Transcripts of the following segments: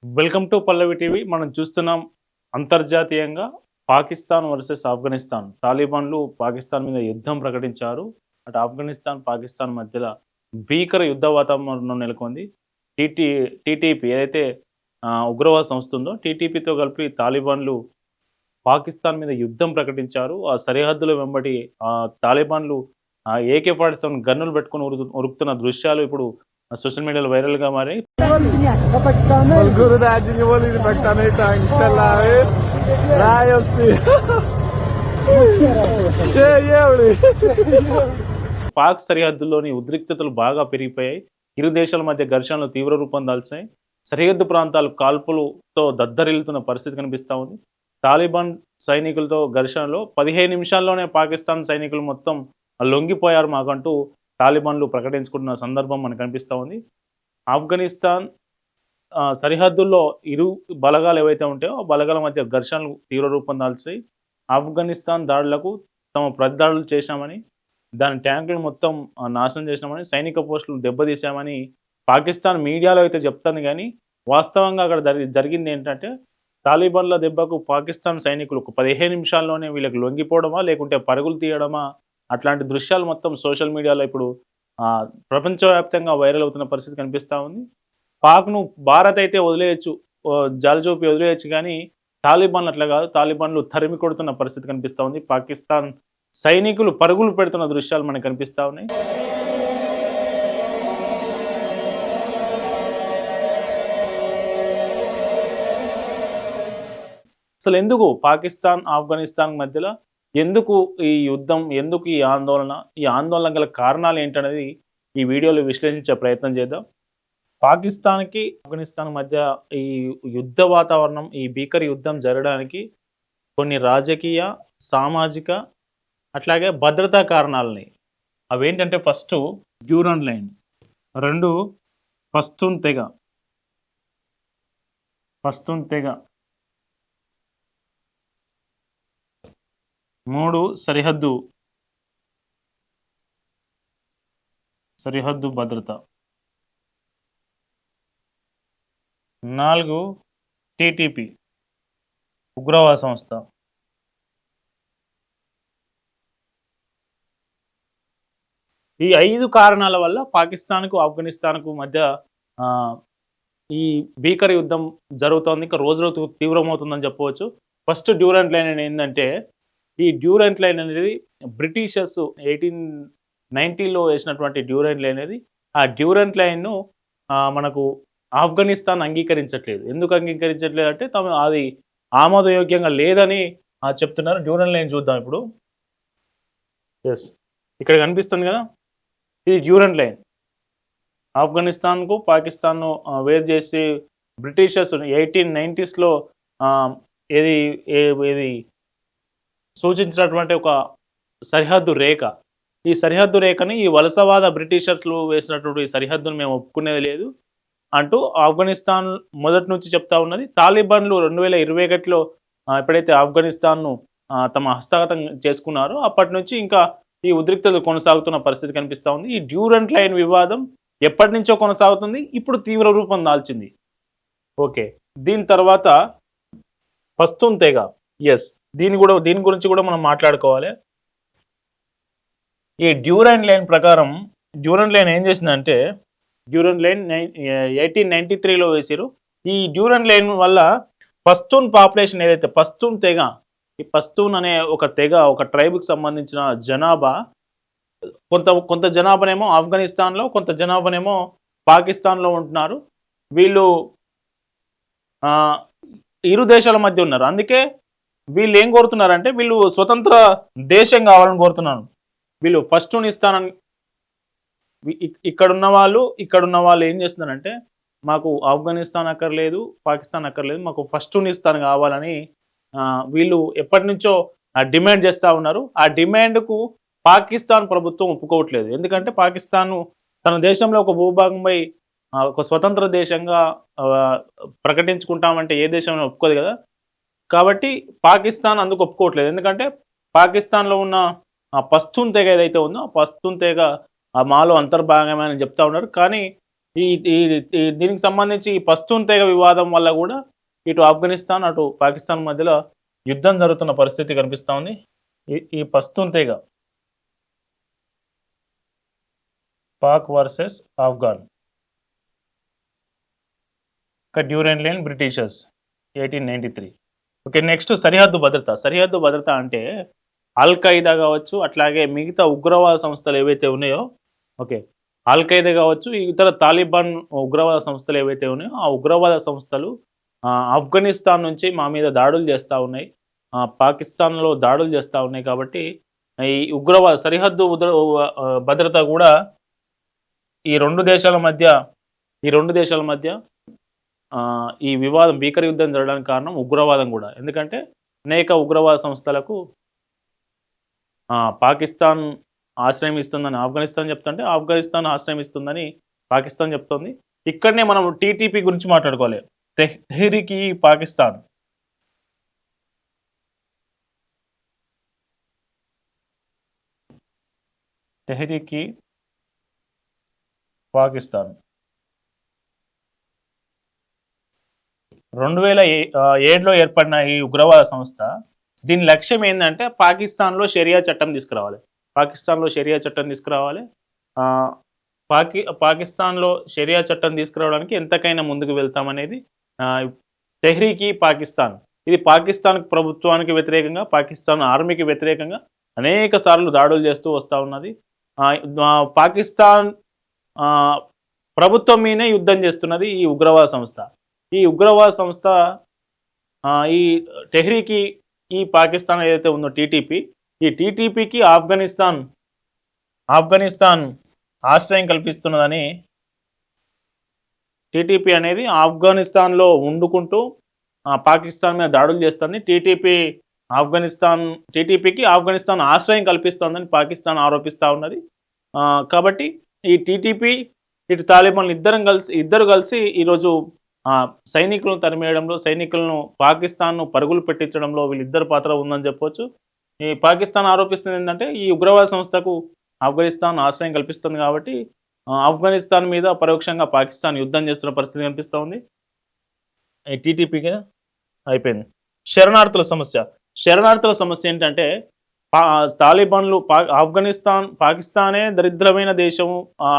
Welcome to Pallavi TV. మనం చూస్తున్నాం అంతర్జాతీయంగా పాకిస్తాన్ వర్సెస్ ఆఫ్ఘనిస్తాన్. తాలిబాన్లు పాకిస్తాన్ మీద యుద్ధం ప్రకటించారు. అటు ఆఫ్ఘనిస్తాన్, పాకిస్తాన్ మధ్యలో భీకర యుద్ధ వాతావరణం నెలకొంది. టీటీ టీటీపీ ఏదైతే ఉగ్రవాద సంస్థ ఉందో టీటీపీతో కలిపి తాలిబాన్లు పాకిస్తాన్ మీద యుద్ధం ప్రకటించారు. ఆ సరిహద్దుల వెంబడి తాలిబాన్లు AK-47 గన్నులు పెట్టుకొని ఉరుకుతున్న దృశ్యాలు ఇప్పుడు సోషల్ మీడియాలో వైరల్‌గా మారాయి. Guru Rajin बोली पटना टांग चला है रायस्ती పాక్ సరిహద్దుల్లోని ఉద్రిక్తతలు బాగా పెరిగిపోయాయి. ఇరు దేశాల మధ్య ఘర్షణలు తీవ్ర రూపం దాల్చాయి. సరిహద్దు ప్రాంతాలు కాల్పులతో దద్దరిల్లుతున్న పరిస్థితి కనిపిస్తూ ఉంది. తాలిబాన్ సైనికులతో ఘర్షణలో 15 నిమిషాల్లోనే పాకిస్తాన్ సైనికులు మొత్తం లొంగిపోయారు మాకంటూ తాలిబాన్లు ప్రకటించుకుంటున్న సందర్భం మనకు కనిపిస్తూ ఉంది. ఆఫ్ఘనిస్తాన్ సరిహద్దుల్లో ఇరు బలగాలు ఏవైతే ఉంటాయో ఆ బలగాల మధ్య ఘర్షణలు తీవ్ర రూపం దాల్చాయి. ఆఫ్ఘనిస్తాన్ దాడులకు తమ ప్రతిదాడులు చేశామని, దాని ట్యాంకులు మొత్తం నాశనం చేసినామని, సైనిక పోస్టులు దెబ్బతీశామని పాకిస్తాన్ మీడియాలో అయితే చెప్తుంది. కానీ వాస్తవంగా అక్కడ జరిగింది ఏంటంటే తాలిబాన్ల దెబ్బకు పాకిస్తాన్ సైనికులు 15 నిమిషాల్లోనే వీళ్ళకి లొంగిపోవడమా లేకుంటే పరుగులు తీయడమా అట్లాంటి దృశ్యాలు మొత్తం సోషల్ మీడియాలో ఇప్పుడు ప్రపంచవ్యాప్తంగా వైరల్ అవుతున్న పరిస్థితి కనిపిస్తూ ఉంది. పాక్ను భారత్ అయితే వదిలేయచ్చు, జాలి చూపి వదిలేయచ్చు, కానీ తాలిబాన్లు అట్లా కాదు. తాలిబాన్లు తరిమి కొడుతున్న పరిస్థితి కనిపిస్తూ ఉంది. పాకిస్తాన్ సైనికులు పరుగులు పెడుతున్న దృశ్యాలు మనకు కనిపిస్తూ ఉన్నాయి. అసలు ఎందుకు పాకిస్తాన్ ఆఫ్ఘనిస్తాన్ మధ్యలో ఎందుకు ఈ యుద్ధం, ఎందుకు ఈ ఆందోళన గల కారణాలు ఏంటనేది ఈ వీడియోలో విశ్లేషించే ప్రయత్నం చేద్దాం. పాకిస్తాన్కి ఆఫ్ఘనిస్తాన్ మధ్య ఈ యుద్ధ వాతావరణం, ఈ భీకర యుద్ధం జరగడానికి కొన్ని రాజకీయ, సామాజిక అట్లాగే భద్రతా కారణాలని. అవేంటంటే ఫస్ట్ డ్యూరన్ లైన్, 2 పస్తూన్ తెగ, 3 సరిహద్దు భద్రత, 4 టీటీపీ ఉగ్రవాద సంస్థ, ఈ 5 కారణాల వల్ల పాకిస్తాన్కు ఆఫ్ఘనిస్తాన్కు మధ్య ఈ భీకర యుద్ధం జరుగుతోంది. ఇంకా రోజు రోజు తీవ్రమవుతుందని చెప్పవచ్చు. ఫస్ట్ డ్యూరెంట్ లైన్ అనేది ఏంటంటే, ఈ డ్యూరెంట్ లైన్ అనేది బ్రిటిషర్స్ 1890లో వేసినటువంటి డ్యూరెంట్ లైన్ అనేది. ఆ డ్యూరెంట్ లైన్ను మనకు ఆఫ్ఘనిస్తాన్ అంగీకరించట్లేదు. ఎందుకు అంగీకరించట్లేదు అంటే అది ఆమోదయోగ్యంగా లేదని చెప్తున్నారు. డ్యూరెంట్ లైన్ చూద్దాం ఇప్పుడు. ఎస్, ఇక్కడ కనిపిస్తుంది కదా, ఇది డ్యూరెంట్ లైన్. ఆఫ్ఘనిస్తాన్కు పాకిస్తాన్ను వేరు చేసి బ్రిటిషర్స్ 1890స్లో ఏది సూచించినటువంటి ఒక సరిహద్దు రేఖ. ఈ సరిహద్దు రేఖని ఈ వలసవాద బ్రిటిషర్లు వేసినటువంటి సరిహద్దును మేము ఒప్పుకునేది లేదు అంటూ ఆఫ్ఘనిస్తాన్ మొదటి నుంచి చెప్తా ఉన్నది. తాలిబాన్లు 2021లో ఎప్పుడైతే ఆఫ్ఘనిస్తాన్ను తమ హస్తగతం చేసుకున్నారో అప్పటి నుంచి ఇంకా ఈ ఉద్రిక్తతలు కొనసాగుతున్న పరిస్థితి కనిపిస్తూ ఉంది. ఈ డ్యూరెంట్ లైన్ వివాదం ఎప్పటి నుంచో కొనసాగుతుంది, ఇప్పుడు తీవ్ర రూపం దాల్చింది. ఓకే, దీని తర్వాత పస్తూన్ తెగ. ఎస్, దీని గురించి కూడా మనం మాట్లాడుకోవాలి. ఈ డ్యూరెంట్ లైన్ ప్రకారం డ్యూరెంట్ లైన్ ఏం చేసిందంటే, డ్యూరెంట్ లైన్ 1893లో వేసారు. ఈ డ్యూరెంట్ లైన్ వల్ల పస్తూన్ పాపులేషన్ ఏదైతే పస్తూన్ తెగ, ఈ పస్తూన్ అనే ఒక తెగ, ఒక ట్రైబ్కి సంబంధించిన జనాభా కొంత జనాభానేమో ఆఫ్ఘనిస్తాన్లో, కొంత జనాభానేమో పాకిస్తాన్లో ఉంటున్నారు. వీళ్ళు ఇరు దేశాల మధ్య ఉన్నారు. అందుకే వీళ్ళు ఏం కోరుతున్నారంటే, వీళ్ళు స్వతంత్ర దేశం కావాలని కోరుతున్నారు. వీళ్ళు పస్తూన్ ఇస్తానని ఇక్కడున్న వాళ్ళు ఏం చేస్తున్నారంటే, మాకు ఆఫ్ఘనిస్తాన్ అక్కర్లేదు, పాకిస్తాన్ అక్కర్లేదు, మాకు పస్తూన్ ఇస్తాన్ కావాలని వీళ్ళు ఎప్పటి నుంచో డిమాండ్ చేస్తూ ఉన్నారు. ఆ డిమాండ్కు పాకిస్తాన్ ప్రభుత్వం ఒప్పుకోవట్లేదు. ఎందుకంటే పాకిస్తాన్ తన దేశంలో ఒక భూభాగంపై ఒక స్వతంత్ర దేశంగా ప్రకటించుకుంటామంటే ఏ దేశం ఒప్పుకోదు కదా. కాబట్టి పాకిస్తాన్ అందుకు ఒప్పుకోవట్లేదు. ఎందుకంటే పాకిస్తాన్లో ఉన్న పస్తూన్ తెగ ఏదైతే ఉందో ఆ పస్తూన్ తెగ మాలో అంతర్భాగమే అని చెప్తా ఉన్నారు. కానీ ఈ ఈ దీనికి సంబంధించి ఈ పస్తూన్ తెగ వివాదం వల్ల కూడా ఇటు ఆఫ్ఘనిస్తాన్ అటు పాకిస్తాన్ మధ్యలో యుద్ధం జరుగుతున్న పరిస్థితి కనిపిస్తూ ఉంది. ఈ పస్తూన్ తెగ Pak versus Afghan Durand line Britishers 1893. Okay, next సరిహద్దు భద్రత. సరిహద్దు భద్రత అంటే అల్ ఖైదా కావచ్చు, అట్లాగే మిగతా ఉగ్రవాద సంస్థలు ఏవైతే ఉన్నాయో, ఓకే, అల్ ఖైదా కావచ్చు, ఇతర తాలిబాన్ ఉగ్రవాద సంస్థలు ఏవైతే ఉన్నాయో ఆ ఉగ్రవాద సంస్థలు ఆఫ్ఘనిస్తాన్ నుంచి మా మీద దాడులు చేస్తూ ఉన్నాయి, పాకిస్తాన్లో దాడులు చేస్తూ ఉన్నాయి. కాబట్టి ఈ ఉగ్రవాద సరిహద్దు భద్రత కూడా ఈ రెండు దేశాల మధ్య ఈ వివాదం భీకర యుద్ధం జరగడానికి కారణం ఉగ్రవాదం కూడా. ఎందుకంటే అనేక ఉగ్రవాద సంస్థలకు పాకిస్తాన్ ఆశ్రయం ఇస్తుందని ఆఫ్ఘనిస్తాన్ చెప్తుంటే ఆఫ్ఘనిస్తాన్ ఆశ్రయం ఇస్తుందని పాకిస్తాన్ చెప్తుంది. ఇక్కడనే మనం టీటీపీ గురించి మాట్లాడుకోవాలి. తెహ్రీక్ పాకిస్తాన్, తెహ్రీక్ పాకిస్తాన్ 2007లో ఏర్పడిన ఈ ఉగ్రవాద సంస్థ, దీని లక్ష్యం ఏంటంటే పాకిస్తాన్లో షరియా చట్టం తీసుకురావాలి. పాకిస్తాన్లో షరియా చట్టం తీసుకురావడానికి ఎంతకైనా ముందుకు వెళ్తామనేది తెహ్రీక్ పాకిస్తాన్. ఇది పాకిస్తాన్ ప్రభుత్వానికి వ్యతిరేకంగా, పాకిస్తాన్ ఆర్మీకి వ్యతిరేకంగా అనేక సార్లు దాడులు చేస్తూ వస్తూ ఉన్నది. పాకిస్తాన్ ప్రభుత్వం మీదే యుద్ధం చేస్తున్నది ఈ ఉగ్రవాద సంస్థ. ఈ ఉగ్రవాద సంస్థ ఈ తెహ్రీక్ పాకిస్తాన్ ఏదైతే ఉందో టీటీపీ, ఈ టీటీపీకి ఆఫ్ఘనిస్తాన్ ఆశ్రయం కల్పిస్తున్నదని, టీటీపీ అనేది ఆఫ్ఘనిస్తాన్లో వండుకుంటూ పాకిస్తాన్ మీద దాడులు చేస్తుంది. టీటీపీకి ఆఫ్ఘనిస్తాన్ ఆశ్రయం కల్పిస్తోందని పాకిస్తాన్ ఆరోపిస్తూ ఉన్నది. కాబట్టి ఈ టీటీపీ ఇటు తాలిబాన్లు ఇద్దరు కలిసి ఈరోజు సైనికులను తరిమేయడంలో, సైనికులను పాకిస్తాన్ను పరుగులు పెట్టించడంలో వీళ్ళిద్దరు పాత్ర ఉందని చెప్పొచ్చు. ఈ పాకిస్తాన్ ఆరోపిస్తుంది ఏంటంటే ఈ ఉగ్రవాద సంస్థకు ఆఫ్ఘనిస్తాన్ ఆశ్రయం కల్పిస్తుంది కాబట్టి ఆఫ్ఘనిస్తాన్ మీద పరోక్షంగా పాకిస్తాన్ యుద్ధం చేస్తున్న పరిస్థితి కనిపిస్తూ ఉంది. ఈ టీటీపీకి అయిపోయింది. శరణార్థుల సమస్య ఏంటంటే తాలిబాన్లు పాకిస్తానే దరిద్రమైన దేశం,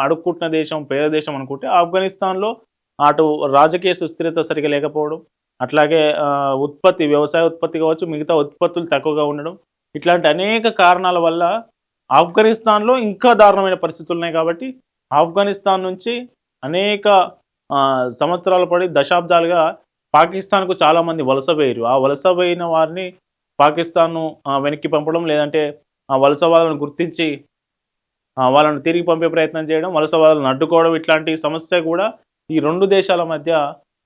అడుక్కుంటున్న దేశం, పేద దేశం అనుకుంటే ఆఫ్ఘనిస్తాన్లో అటు రాజకీయ సుస్థిరత సరిగా లేకపోవడం, అట్లాగే వ్యవసాయ ఉత్పత్తి కావచ్చు, మిగతా ఉత్పత్తులు తక్కువగా ఉండడం, ఇట్లాంటి అనేక కారణాల వల్ల ఆఫ్ఘనిస్తాన్లో ఇంకా దారుణమైన పరిస్థితులు ఉన్నాయి. కాబట్టి ఆఫ్ఘనిస్తాన్ నుంచి అనేక సంవత్సరాలు పడి దశాబ్దాలుగా పాకిస్తాన్కు చాలామంది వలసపోయారు. ఆ వలసపోయిన వారిని పాకిస్తాన్ను వెనక్కి పంపడం, లేదంటే ఆ వలస వాళ్ళను గుర్తించి వాళ్ళను తిరిగి పంపే ప్రయత్నం చేయడం, వలస వాళ్ళను అడ్డుకోవడం, ఇట్లాంటి సమస్య కూడా ఈ రెండు దేశాల మధ్య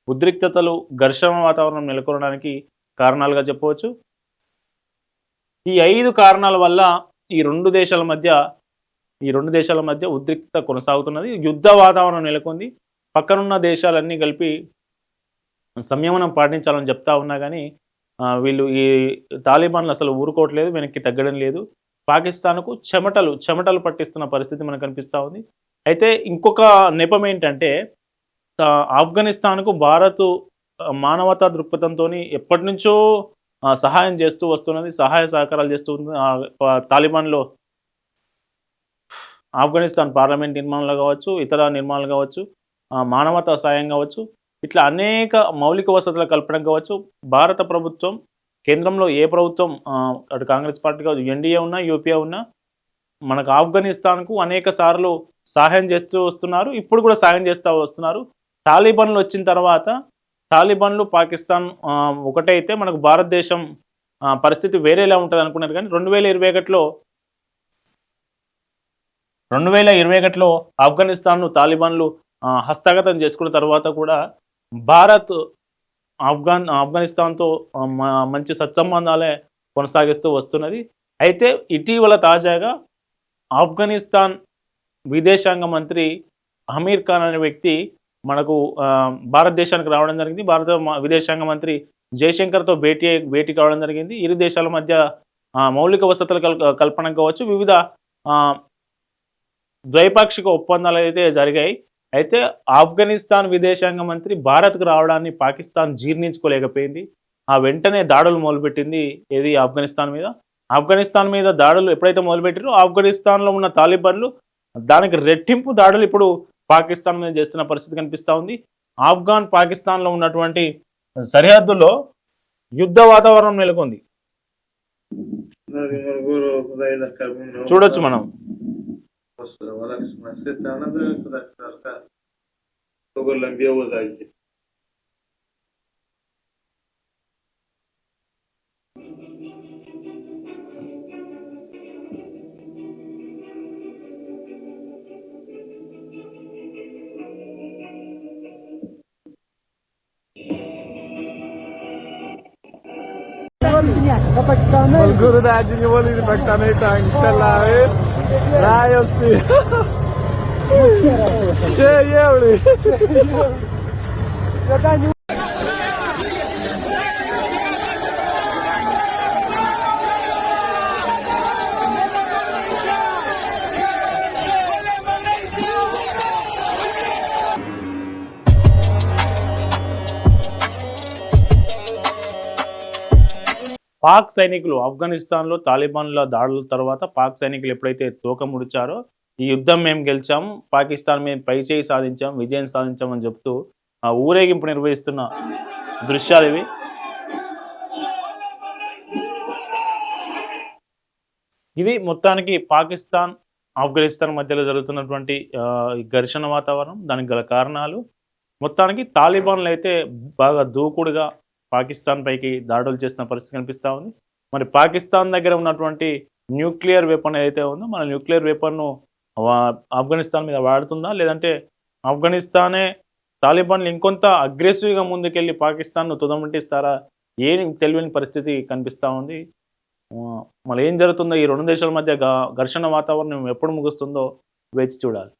ఉద్రిక్తతలు, ఘర్షణ వాతావరణం నెలకొనడానికి కారణాలుగా చెప్పవచ్చు. ఈ 5 కారణాల వల్ల ఈ రెండు దేశాల మధ్య ఉద్రిక్తత కొనసాగుతున్నది. యుద్ధ వాతావరణం నెలకొంది. పక్కనున్న దేశాలన్నీ కలిపి సంయమనం పాటించాలని చెప్తా ఉన్నా కానీ వీళ్ళు ఈ తాలిబాన్లు అసలు ఊరుకోవట్లేదు, వెనక్కి తగ్గడం లేదు. పాకిస్తాన్కు చెమటలు పట్టిస్తున్న పరిస్థితి మనకు కనిపిస్తూ ఉంది. అయితే ఇంకొక నెపం ఏంటంటే ఆఫ్ఘనిస్తాన్కు భారత్ మానవతా దృక్పథంతో ఎప్పటి నుంచో సహాయం చేస్తూ వస్తున్నది, సహాయ సహకారాలు చేస్తూ ఉంది. తాలిబాన్లో ఆఫ్ఘనిస్తాన్ పార్లమెంట్ నిర్మాణాలు కావచ్చు, ఇతర నిర్మాణాలు కావచ్చు, మానవతా సాయం కావచ్చు, ఇట్లా అనేక మౌలిక వసతుల కల్పన కావచ్చు. భారత ప్రభుత్వం, కేంద్రంలో ఏ ప్రభుత్వం, అటు కాంగ్రెస్ పార్టీ కావచ్చు, ఎన్డీఏ ఉన్నా, యూపీఏ ఉన్నా, మనకు ఆఫ్ఘనిస్తాన్కు అనేక సార్లు సహాయం చేస్తూ వస్తున్నారు. ఇప్పుడు కూడా సహాయం చేస్తూ వస్తున్నారు. తాలిబాన్లు వచ్చిన తర్వాత తాలిబాన్లు, పాకిస్తాన్ ఒకటే అయితే మనకు భారతదేశం పరిస్థితి వేరేలా ఉంటుంది అనుకున్నారు. కానీ 2021లో ఆఫ్ఘనిస్తాన్ను తాలిబాన్లు హస్తగతం చేసుకున్న తర్వాత కూడా భారత్ ఆఫ్ఘనిస్తాన్తో మంచి సత్సంబంధాలే కొనసాగిస్తూ వస్తున్నది. అయితే ఇటీవల తాజాగా ఆఫ్ఘనిస్తాన్ విదేశాంగ మంత్రి అమీర్ ఖాన్ అనే వ్యక్తి మనకు భారతదేశానికి రావడం జరిగింది. భారత విదేశాంగ మంత్రి జయశంకర్తో భేటీ కావడం జరిగింది. ఇరు దేశాల మధ్య మౌలిక వసతుల కల్పన కావచ్చు, వివిధ ద్వైపాక్షిక ఒప్పందాలు అయితే జరిగాయి. అయితే ఆఫ్ఘనిస్తాన్ విదేశాంగ మంత్రి భారత్కు రావడాన్ని పాకిస్తాన్ జీర్ణించుకోలేకపోయింది. ఆ వెంటనే దాడులు మొదలుపెట్టింది. ఏది ఆఫ్ఘనిస్తాన్ మీద. ఆఫ్ఘనిస్తాన్ మీద దాడులు ఎప్పుడైతే మొదలుపెట్టారో ఆఫ్ఘనిస్తాన్లో ఉన్న తాలిబాన్లు దానికి రెట్టింపు దాడులు ఇప్పుడు పాకిస్తాన్ మీద చేస్తున్న పరిస్థితి కనిపిస్తూ ఉంది. ఆఫ్ఘాన్ పాకిస్తాన్లో ఉన్నటువంటి సరిహద్దులో యుద్ధ వాతావరణం నెలకొంది. చూడొచ్చు మనం. Bulgur Dajin woli di Pakistan tank chalawe rayosti Sheyevli Pak సైనికులు ఆఫ్ఘనిస్తాన్లో తాలిబాన్ల దాడుల తర్వాత పాక్ సైనికులు ఎప్పుడైతే తోక ముడిచారో ఈ యుద్ధం మేము గెలిచాం, పాకిస్తాన్ మేము పైచేయి సాధించాం, విజయం సాధించాం అని చెప్తూ ఆ ఊరేగింపు నిర్వహిస్తున్న దృశ్యాలు ఇవి. ఇది మొత్తానికి పాకిస్తాన్ ఆఫ్ఘనిస్తాన్ మధ్యలో జరుగుతున్నటువంటి ఘర్షణ వాతావరణం, దానికి గల కారణాలు. మొత్తానికి తాలిబాన్లు అయితే బాగా దూకుడుగా పాకిస్తాన్ పైకి దాడులు చేస్తున్న పరిస్థితి కనిపిస్తూ ఉంది. మరి పాకిస్తాన్ దగ్గర ఉన్నటువంటి న్యూక్లియర్ వెపన్ ఏదైతే ఉందో మన న్యూక్లియర్ వెపన్ను ఆఫ్ఘనిస్తాన్ మీద వాడుతుందా, లేదంటే ఆఫ్ఘనిస్తానే తాలిబాన్లు ఇంకొంత అగ్రెసివ్గా ముందుకెళ్ళి పాకిస్తాన్ను తుదముట్టిస్తారా, ఏం తెలియని పరిస్థితి కనిపిస్తూ ఉంది. మళ్ళీ ఏం జరుగుతుందో, ఈ రెండు దేశాల మధ్య ఘర్షణ వాతావరణం ఎప్పుడు ముగుస్తుందో వేచి చూడాలి.